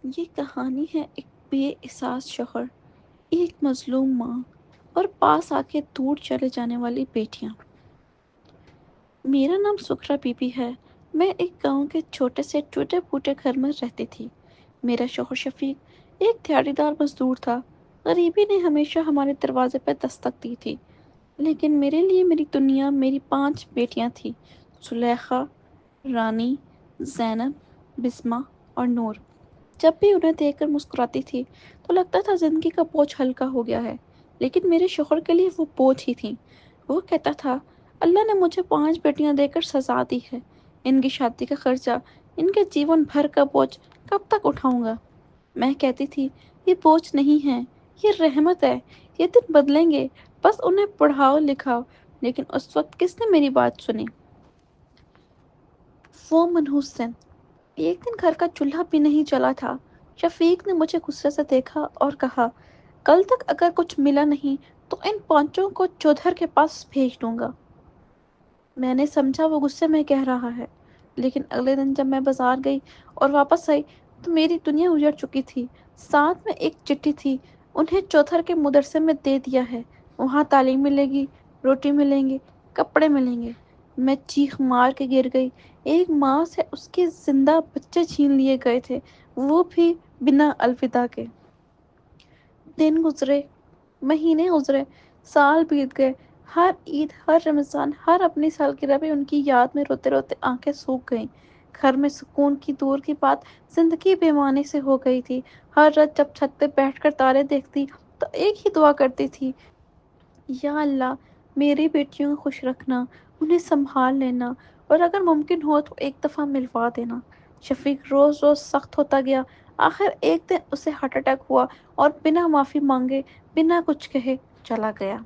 یہ کہانی ہے ایک بے احساس شوہر، ایک مظلوم ماں اور پاس آ کے دور چلے جانے والی بیٹیاں۔ میرا نام سکھرا بی بی ہے۔ میں ایک گاؤں کے چھوٹے سے ٹوٹے پھوٹے گھر میں رہتی تھی۔ میرا شوہر شفیق ایک دیہڑی دار مزدور تھا۔ غریبی نے ہمیشہ ہمارے دروازے پہ دستک دی تھی، لیکن میرے لیے میری دنیا میری 5 بیٹیاں تھیں: زلیخا، رانی، زینب، بسمہ اور نور۔ جب بھی انہیں دیکھ کر مسکراتی تھی تو لگتا تھا زندگی کا بوجھ ہلکا ہو گیا ہے، لیکن میرے شوہر کے لیے وہ بوجھ ہی تھیں۔ وہ کہتا تھا، اللہ نے مجھے 5 بیٹیاں دے کر سزا دی ہے، ان کی شادی کا خرچہ، ان کے جیون بھر کا بوجھ کب تک اٹھاؤں گا؟ میں کہتی تھی، یہ بوجھ نہیں ہے، یہ رحمت ہے، یہ دن بدلیں گے، بس انہیں پڑھاؤ لکھاؤ۔ لیکن اس وقت کس نے میری بات سنی؟ وہ منحوس دن۔ ایک دن گھر کا چولہا بھی نہیں جلا تھا۔ شفیق نے مجھے غصے سے دیکھا اور کہا، کل تک اگر کچھ ملا نہیں تو ان 5 کو چودھر کے پاس بھیج دوں گا۔ میں نے سمجھا وہ غصے میں کہہ رہا ہے، لیکن اگلے دن جب میں بازار گئی اور واپس آئی تو میری دنیا اجڑ چکی تھی۔ ساتھ میں ایک چٹھی تھی، انہیں چوتھر کے مدرسے میں دے دیا ہے، وہاں تعلیم ملے گی، روٹی ملیں گے، کپڑے ملیں گے۔ میں چیخ مار کے گر گئی۔ ایک ماں سے اس کے زندہ بچے چھین لیے گئے تھے، وہ بھی بنا الوداع کے۔ دن گزرے، مہینے گزرے، سال بیت گئے۔ ہر عید، ہر رمضان، ہر اپنی سالگرہ پہ ان کی یاد میں روتے روتے آنکھیں سوکھ گئیں۔ گھر میں سکون کی دور کی بات زندگی بے معنی سے ہو گئی تھی۔ ہر رات جب چھت پہ بیٹھ کر تارے دیکھتی تو ایک ہی دعا کرتی تھی، یا اللہ، میری بیٹیوں کو خوش رکھنا، انہیں سنبھال لینا، اور اگر ممکن ہو تو ایک دفعہ ملوا دینا۔ شفیق روز روز سخت ہوتا گیا۔ آخر ایک دن اسے ہارٹ اٹیک ہوا اور بنا معافی مانگے، بنا کچھ کہے چلا گیا۔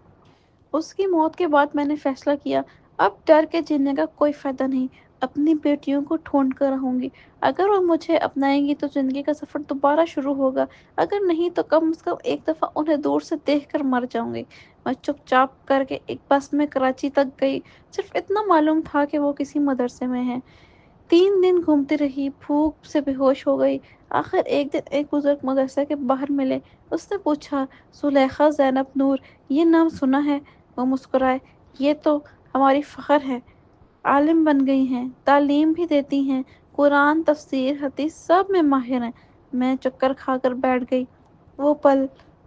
اس کی موت کے بعد میں نے فیصلہ کیا، اب ڈر کے جینے کا کوئی فائدہ نہیں، اپنی بیٹیوں کو ڈھونڈ کر رہوں گی۔ اگر وہ مجھے اپنائیں گی تو زندگی کا سفر دوبارہ شروع ہوگا، اگر نہیں تو کم از کم ایک دفعہ انہیں دور سے دیکھ کر مر جاؤں گی۔ میں چپ چاپ کر کے ایک بس میں کراچی تک گئی، صرف اتنا معلوم تھا کہ وہ کسی مدرسے میں ہے۔ 3 دن گھومتی رہی، بھوک سے بے ہوش ہو گئی۔ آخر ایک دن ایک بزرگ مدرسے کے باہر ملے۔ اس نے پوچھا، زلیخا، زینب، نور، یہ نام سنا ہے؟ وہ مسکرائے، یہ تو ہماری فخر ہے، عالم بن گئی ہیں، تعلیم بھی دیتی ہیں، قرآن، تفسیر، حدیث سب میں ماہر ہیں۔ میں چکر کھا کر بیٹھ گئی۔ وہ پل،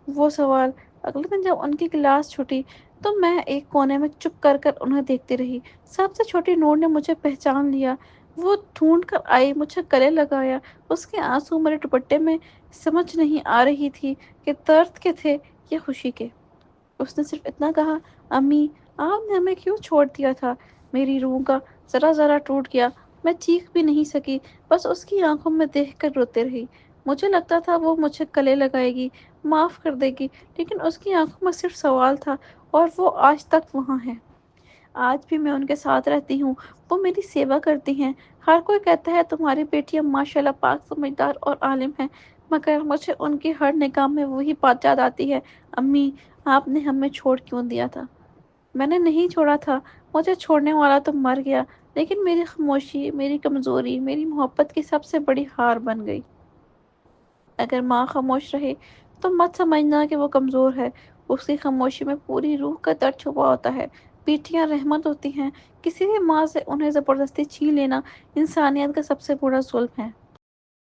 وہ سوال۔ اگلے دن جب ان کی کلاس چھٹی تو میں ایک کونے میں چپ کر کر انہیں دیکھتی رہی۔ سب سے چھوٹی نور نے مجھے پہچان لیا۔ وہ ڈھونڈ کر آئی، مجھے گلے لگایا۔ اس کے آنسو میرے دوپٹے میں، سمجھ نہیں آ رہی تھی کہ درد کے تھے یا خوشی کے۔ اس نے صرف اتنا کہا، امی، آپ نے ہمیں کیوں چھوڑ دیا تھا؟ میری روح کا ذرا ذرا ٹوٹ گیا۔ میں چیخ بھی نہیں سکی، بس اس کی آنکھوں میں دیکھ کر روتے رہی۔ مجھے لگتا تھا وہ مجھے گلے لگائے گی، معاف کر دے گی، لیکن اس کی آنکھوں میں صرف سوال تھا، اور وہ آج تک وہاں ہے۔ آج بھی میں ان کے ساتھ رہتی ہوں، وہ میری سیوا کرتی ہیں۔ ہر کوئی کہتا ہے تمہاری بیٹیاں ماشاءاللہ پاک، سمجھدار اور عالم ہیں، مگر مجھے ان کی ہر نگاہ میں وہی بات یاد آتی ہے، امی، آپ نے ہمیں چھوڑ کیوں دیا تھا؟ میں نے نہیں چھوڑا تھا، مجھے چھوڑنے والا تو مر گیا، لیکن میری خاموشی، میری کمزوری، میری محبت کی سب سے بڑی ہار بن گئی۔ اگر ماں خاموش رہے تو مت سمجھنا کہ وہ کمزور ہے، اس کی خاموشی میں پوری روح کا درد چھپا ہوتا ہے۔ بیٹیاں رحمت ہوتی ہیں، کسی بھی ماں سے انہیں زبردستی چھین لینا انسانیت کا سب سے بڑا ظلم ہے۔